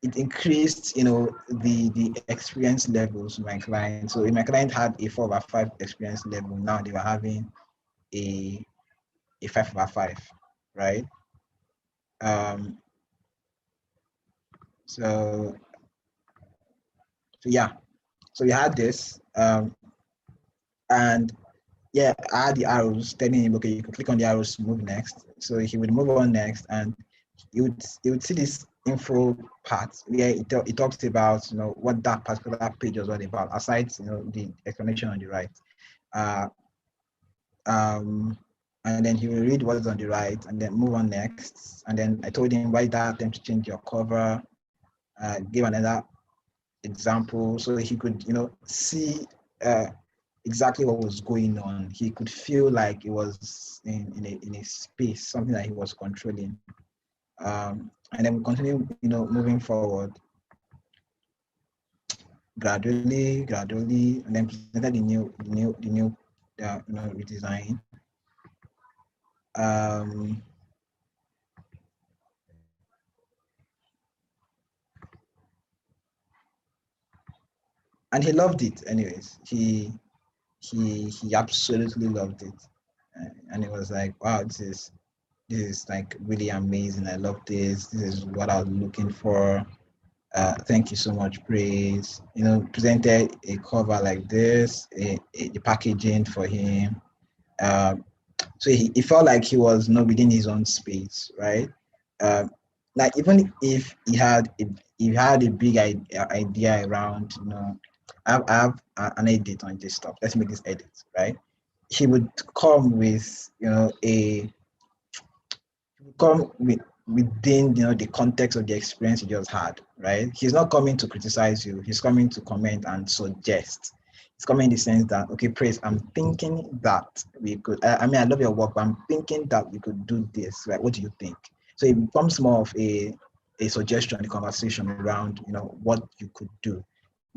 it increased, the experience levels of my client. So if my client had a 4/5 experience level, now they were having a 5/5, right? So yeah, so we had this, and yeah, I had the arrows telling him, okay, you can click on the arrows to move next. So he would move on next, and you would see this info part where it talks about what that particular page was all about, aside the explanation on the right. And then he will read what's on the right and then move on next. And then I told him, why that attempt to change your cover, give another example so he could see exactly what was going on. He could feel like it was in a space, something that he was controlling. And then we continue, moving forward gradually, and then presented the new redesign. and he loved it. Anyways, he absolutely loved it, and it was like, wow, this is like really amazing. I love this. This is what I was looking for. Thank you so much, praise. Presented a cover like this, the packaging for him. So he felt like he was not within his own space, right? Like even if he had a big idea around, I have an edit on this stuff. Let's make this edit, right? He would come with, come within the context of the experience he just had, right? He's not coming to criticize you. He's coming to comment and suggest. It's coming in the sense that, okay, praise, I'm thinking that we could, I mean, I love your work, but I'm thinking that we could do this, right? What do you think? So it becomes more of a suggestion, a conversation around, what you could do.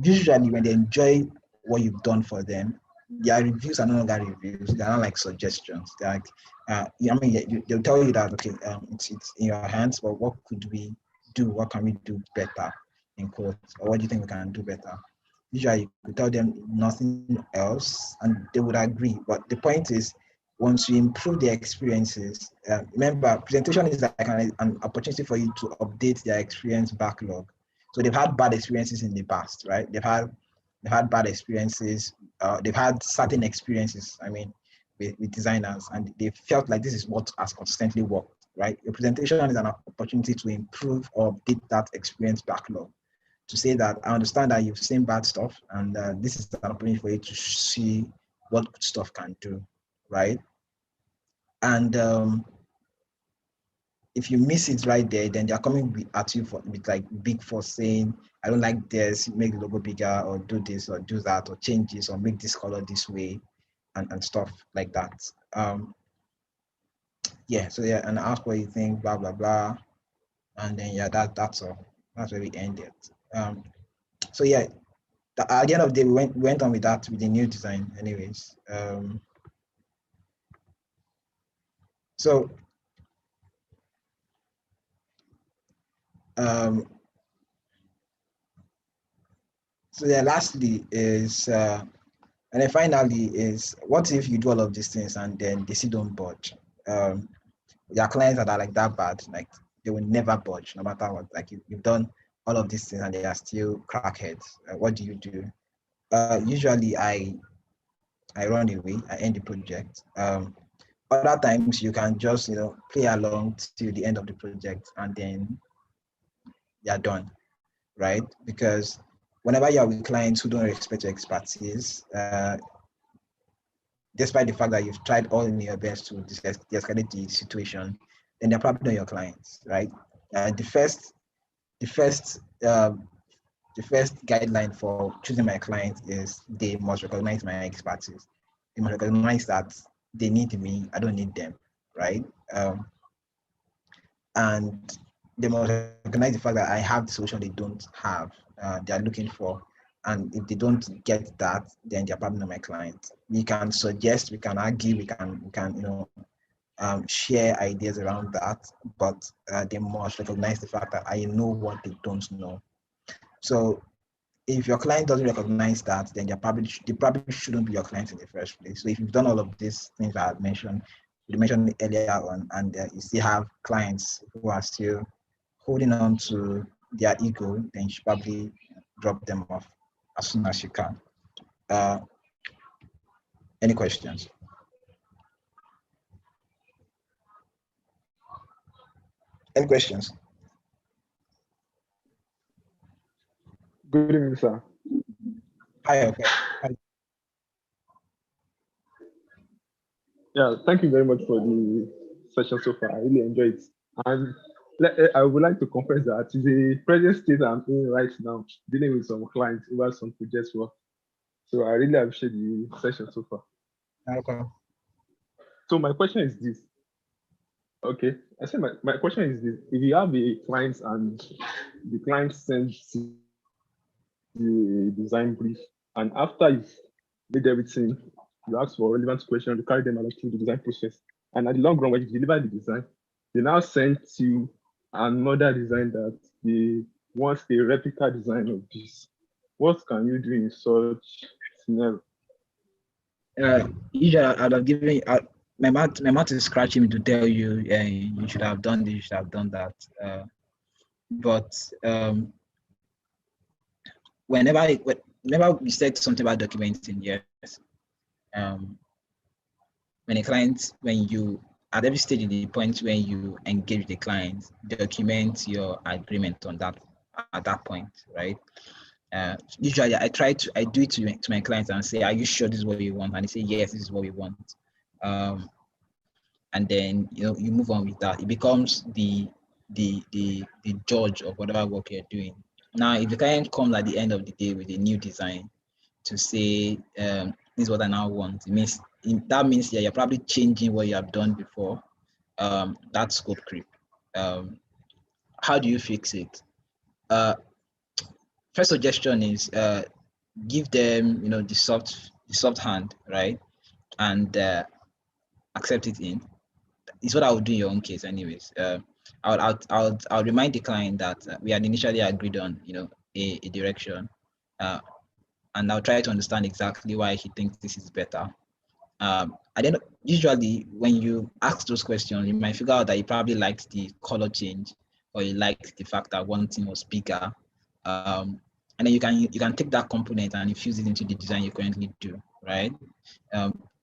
Usually when they enjoy what you've done for them, their reviews are no longer reviews. They're not like suggestions. They're like, they'll tell you that, okay, it's in your hands, but what could we do? What can we do better, in quotes? Or what do you think we can do better? Usually you could tell them nothing else and they would agree. But the point is, once you improve their experiences, remember, presentation is like an opportunity for you to update their experience backlog. So they've had bad experiences in the past, right? They've had bad experiences. They've had certain experiences, with designers, and they felt like this is what has consistently worked, right? Your presentation is an opportunity to improve or update that experience backlog. To say that I understand that you've seen bad stuff, and this is an opportunity for you to see what good stuff can do, right? And if you miss it right there, then they're coming at you with like big force saying, I don't like this, make the logo bigger, or do this, or do that, or change this, or make this color this way, and stuff like that. So and ask what you think, blah, blah, blah. And then, that's all. That's where we ended. So yeah, at the end of the day, we went on with that, with the new design anyways. So lastly is, and then finally is, what if you do all of these things and then they still don't budge? There are clients that are like that bad, like they will never budge no matter what. Like you've done all of these things and they are still crackheads. What do you do? Usually I run away, I end the project. Other times you can just play along till the end of the project and then you're done, right? Because whenever you're with clients who don't respect your expertise, despite the fact that you've tried all in your best to de-escalate the situation, then they're probably not your clients, right? The first guideline for choosing my client is they must recognize my expertise. They must recognize that they need me, I don't need them, right? And they must recognize the fact that I have the solution they don't have, they are looking for. And if they don't get that, then they're probably not my client. We can suggest, we can argue, we can share ideas around that, but they must recognize the fact that I know what they don't know. So if your client doesn't recognize that, then they probably shouldn't be your client in the first place. So if you've done all of these things that I mentioned, you mentioned earlier on, and you still have clients who are still holding on to their ego, then you should probably drop them off as soon as you can. Any questions? Any questions? Good evening, sir. Hi, okay. Hi. Yeah, thank you very much for the session so far. I really enjoyed it. And I would like to confess that the present state I'm in right now, dealing with some clients over some projects work. So I really appreciate the session so far. Okay. So my question is this. Okay, I said my question is this. If you have a client and the client sends the design brief, and after you've made everything, you ask for relevant questions, you carry them along through the design process. And at the long run, when you deliver the design, they now send you another design that they want a replica design of this. What can you do in such scenario? Usually I'd have given my mouth is scratching me to tell you, you should have done this, you should have done that. But whenever we said something about documenting, yes. When you at every stage in the point when you engage the client, document your agreement on that at that point, right? Usually I do it to my clients and say, are you sure this is what you want? And they say, yes, this is what we want. And then you move on with that. It becomes the judge of whatever work you're doing. Now, if the client comes at the end of the day with a new design to say, this is what I now want, that means you're probably changing what you have done before. That's scope creep. How do you fix it? First suggestion is give them the soft hand, right, and accept it in. It's what I would do in your own case, anyways. I'll remind the client that we had initially agreed on a direction, and I'll try to understand exactly why he thinks this is better. And then usually when you ask those questions, you might figure out that you probably liked the color change, or you liked the fact that one thing was bigger. And then you can take that component and infuse it into the design you currently do, right?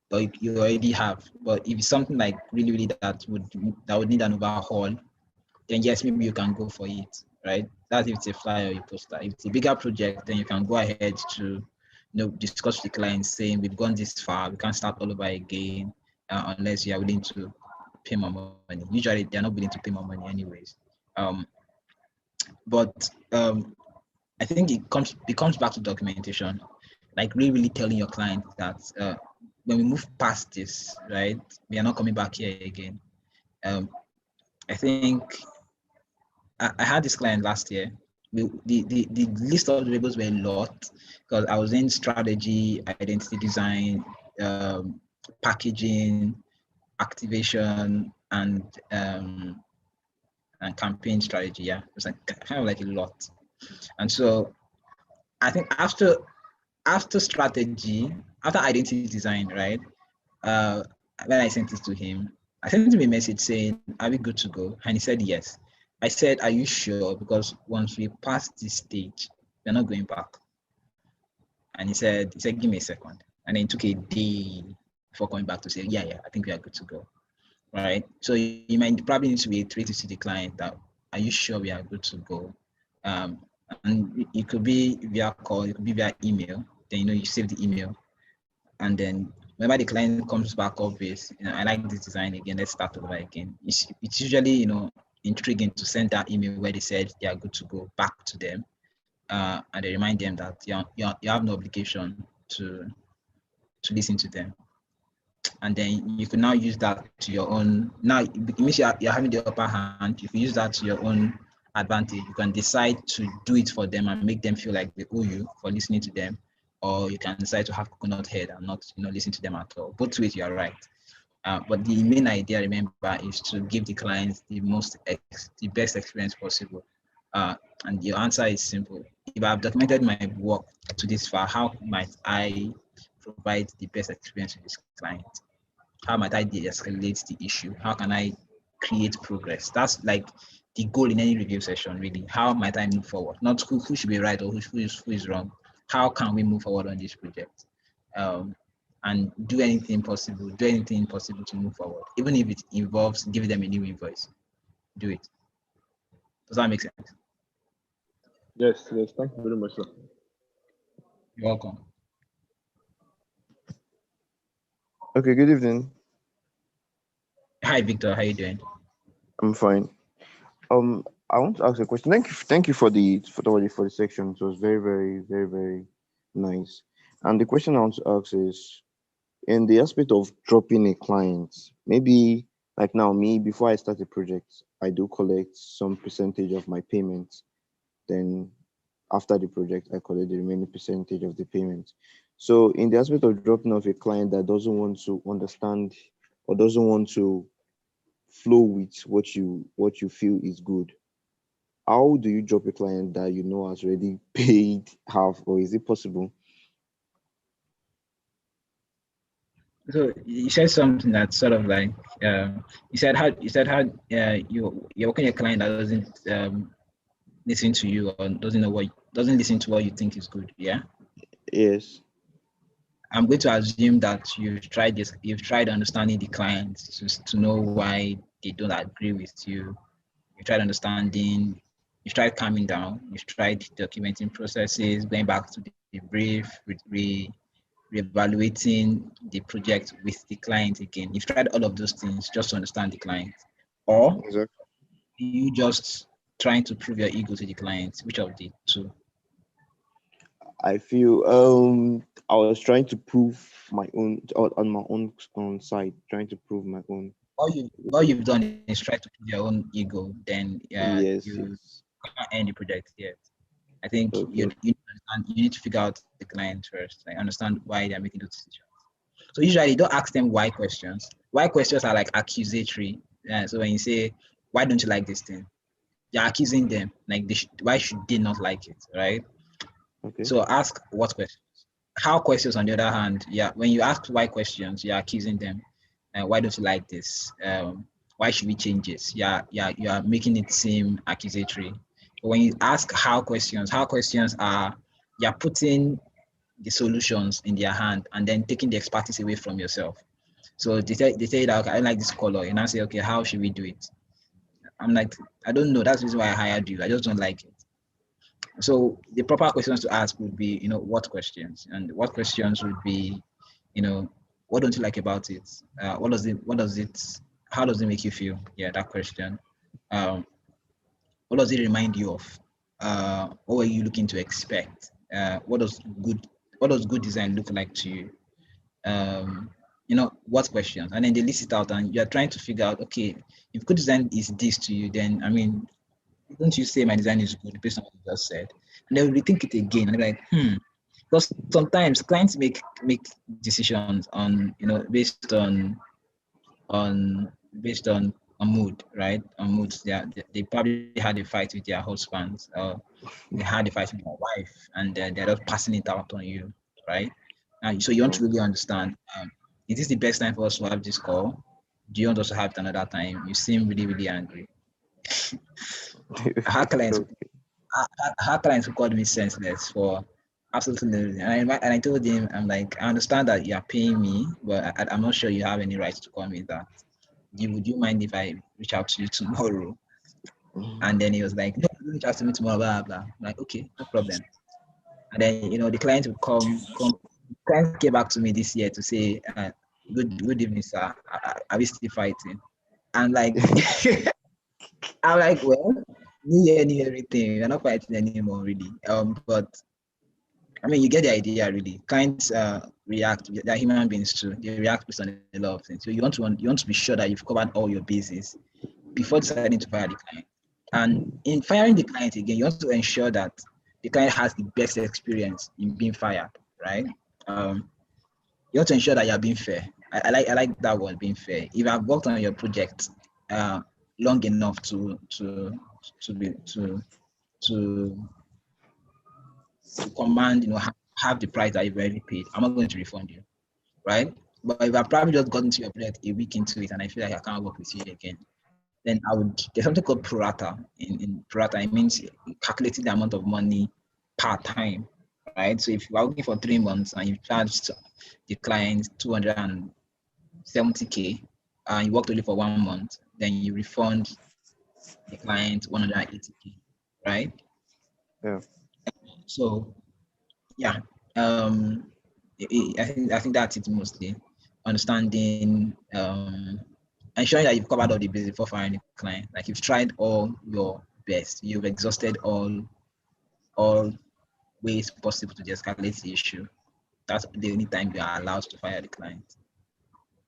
But you already have. But if it's something like really that would need an overhaul, then yes, maybe you can go for it, right? That's if it's a flyer or a poster. If it's a bigger project, then you can go ahead to discuss with the client saying we've gone this far, we can't start all over again unless you are willing to pay more money. Usually they're not willing to pay more money anyways. But I think it comes back to documentation, like really telling your client that when we move past this, right, we are not coming back here again. I think I had this client last year. The list of deliverables were a lot because I was in strategy, identity design, packaging, activation, and campaign strategy. Yeah, it was like kind of like a lot. And so I think after strategy, after identity design, right? When I sent this to him, I sent him a message saying, "Are we good to go?" And he said yes. I said, "Are you sure? Because once we pass this stage, we're not going back." And he said, "Give me a second." And then it took a day before coming back to say, yeah, I think we are good to go. Right? So you might probably need to reiterate to the client that, "Are you sure we are good to go?" And it could be via call, it could be via email. Then you save the email, and then whenever the client comes back up with, I like this design again, let's start over again. It's usually intriguing to send that email where they said they are good to go back to them, and they remind them that you have no obligation to listen to them. And then you can now use that to your own. Now it means you're having the upper hand. You can use that to your own advantage. You can decide to do it for them and make them feel like they owe you for listening to them, or you can decide to have coconut head and not listen to them at all. Both ways, you are right. But the main idea, remember, is to give the clients the best experience possible. And your answer is simple. If I've documented my work to this far, how might I provide the best experience to this client? How might I de-escalate the issue? How can I create progress? That's like the goal in any review session, really. How might I move forward? Not who should be right or who is wrong. How can we move forward on this project? And do anything possible to move forward, even if it involves giving them a new invoice. Do it. Does that make sense? Yes, thank you very much, sir. You're welcome. Okay, good evening. Hi, Victor. How are you doing? I'm fine. I want to ask a question. Thank you for the section. It was very, very, very, very nice. And the question I want to ask is, in the aspect of dropping a client, maybe like now me, before I start a project, I do collect some percentage of my payment. Then after the project, I collect the remaining percentage of the payment. So in the aspect of dropping off a client that doesn't want to understand or doesn't want to flow with what you feel is good, how do you drop a client that you know has already paid half, or is it possible? So you said something that's sort of like you said how you're working a client that doesn't listen to you or doesn't listen to what you think is good. Yeah. Yes. I'm going to assume that you've tried understanding the client to know why they don't agree with you. You've tried understanding, you've tried calming down, you've tried documenting processes, going back to the brief, reevaluating the project with the client again. You've tried all of those things just to understand the client. Or Exactly. you just trying to prove your ego to the client, which of the two? I feel I was trying to prove my own on my own side, trying to prove my own. All you've done is try to prove your own ego, then Yes, you yes. can't end the project yet. I think Okay. you need to figure out the client first, like understand why they're making those decisions. So usually don't ask them why questions. Why questions are like accusatory. So when you say, why don't you like this thing? You're accusing them. Like why should they not like it, right? Okay. So ask what questions. How questions on the other hand, yeah, when you ask why questions, you're accusing them. Why don't you like this? Why should we change it? Yeah, you are making it seem accusatory. But when you ask how questions are, you're putting the solutions in their hand and then taking the expertise away from yourself. So they say that, okay, I don't like this color, and I say, okay, how should we do it? I'm like, I don't know. That's the reason why I hired you. I just don't like it. So the proper questions to ask would be, what questions? And what questions would be, what don't you like about it? How does it make you feel? Yeah, that question. Um, what does it remind you of? What were you looking to expect? What does good design look like to you? What questions? And then they list it out and you're trying to figure out, okay, if good design is this to you, then don't you say my design is good based on what you just said? And they'll rethink it again and they're like, because sometimes clients make decisions on, on based on a mood, right? On moods. They probably had a fight with their husbands, or they had a fight with their wife, and they're just passing it out on you, right? And so you want to really understand, is this the best time for us to have this call? Do you want us to have it another time? You seem really, really angry. Her clients, Okay. her clients who called me senseless for absolutely no reason. And I told him, I'm like, I understand that you are paying me, but I'm not sure you have any right to call me that. Would you mind if I reach out to you tomorrow? And then he was like, no, reach out to me tomorrow, blah, blah. I'm like, okay, no problem. And then, the client would come. Client came back to me this year to say, good evening, sir. Are we still fighting? I'm like, I'm like, well, new everything. We're not fighting anymore, really. But I mean, you get the idea, really. Clients react. They're human beings too. They react based on a lot of things. So you want to be sure that you've covered all your bases before deciding to fire the client. And in firing the client again, you want to ensure that the client has the best experience in being fired, right? You want to ensure that you're being fair. I like that word, being fair. If I've worked on your project uh, long enough to command, have the price that you've already paid, I'm not going to refund you, right? But if I probably just got into your project a week into it and I feel like I can't work with you again, then there's something called prorata. In prorata, it means calculating the amount of money per time, right? So if you are working for 3 months and you charged the client 270K and you worked only for 1 month, then you refund the client 180K, right? Yeah. So yeah, um, I think that's it mostly. Understanding, ensuring that you've covered all the bases before firing the client. Like you've tried all your best, you've exhausted all ways possible to de-escalate the issue. That's the only time you are allowed to fire the client.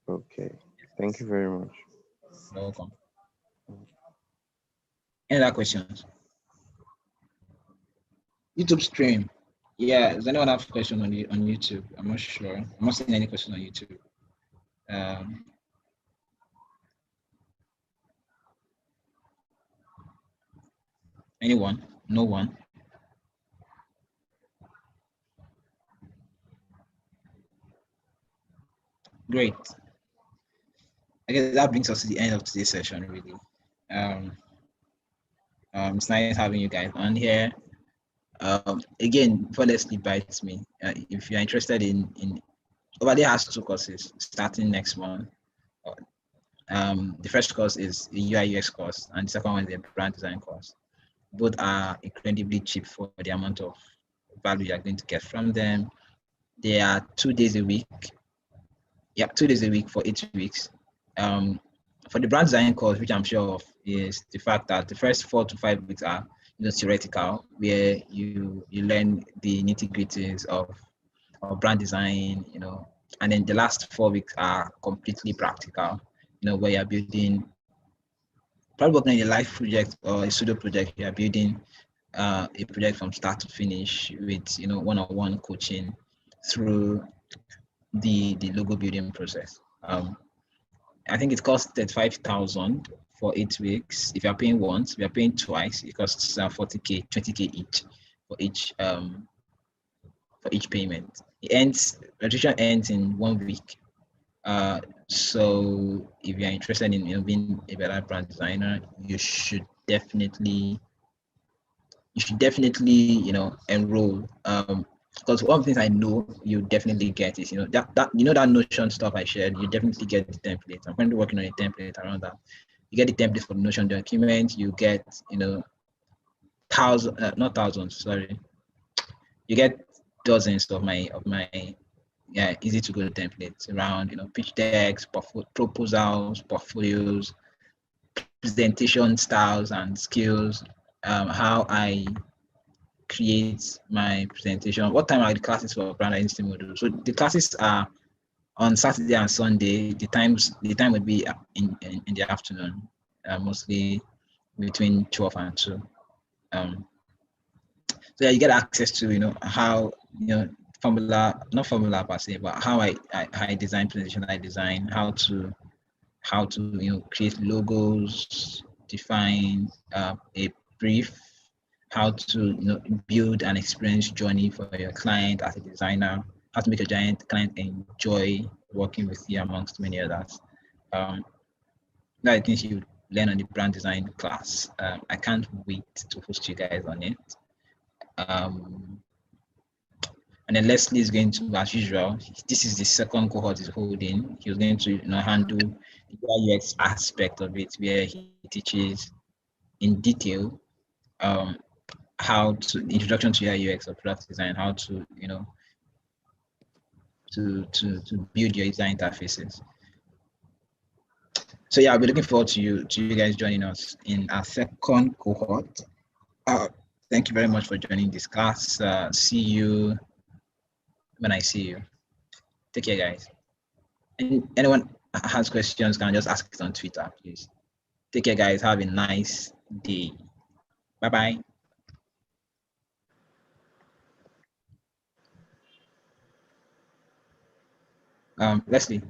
Okay. Thank you very much. You're welcome. Any other questions? YouTube stream. Yeah, does anyone have questions on YouTube? I'm not sure. I'm not seeing any questions on YouTube. Um, Anyone? No one? Great. I guess that brings us to the end of today's session, really. It's nice having you guys on here. Again, before let's sleep bites me. If you're interested in Overlay has 2 courses starting next month. The first course is a UI UX course, and the second one is a brand design course. Both are incredibly cheap for the amount of value you're going to get from them. They are 2 days a week. Yeah, 2 days a week for 8 weeks. For the brand design course, which I'm sure of, is the fact that the first 4 to 5 weeks are theoretical, where you learn the nitty-gritties of brand design, and then the last 4 weeks are completely practical, where you're building, probably working on a live project or a studio project. You're building a project from start to finish with one-on-one coaching through the logo building process. I think it costs 35,000 for 8 weeks. If you're paying once, if you're paying twice, it costs 40K, 20K each for each payment. Registration ends in 1 week. So if you're interested in being a better brand designer, you should definitely enroll. Because one of the things I know you definitely get is that Notion stuff I shared. You definitely get the template. I'm currently working on a template around that. You get the template for the Notion document. You get not thousands. Sorry, you get dozens of my easy to go templates around pitch decks, proposals, portfolios, presentation styles and skills, how I create my presentation, what time are the classes for brand identity module. So the classes are on Saturday and Sunday. The time would be in the afternoon, mostly between 12 and 2. So yeah, you get access to how not formula per se, but how I design presentation. I design how to create logos, define a brief, how to build an experience journey for your client as a designer, how to make your client enjoy working with you, amongst many others. That I think you learn on the brand design class. I can't wait to host you guys on it. And then Leslie is going to, as usual, this is the second cohort he's holding. He was going to handle the UI UX aspect of it, where he teaches in detail how to introduction to UI UX or product design, how to to build your user interfaces. So yeah, I'll be looking forward to you guys joining us in our second cohort. Thank you very much for joining this class. See you when I see you. Take care, guys. And anyone has questions can just ask it on Twitter, please. Take care, guys. Have a nice day. Bye-bye. Leslie.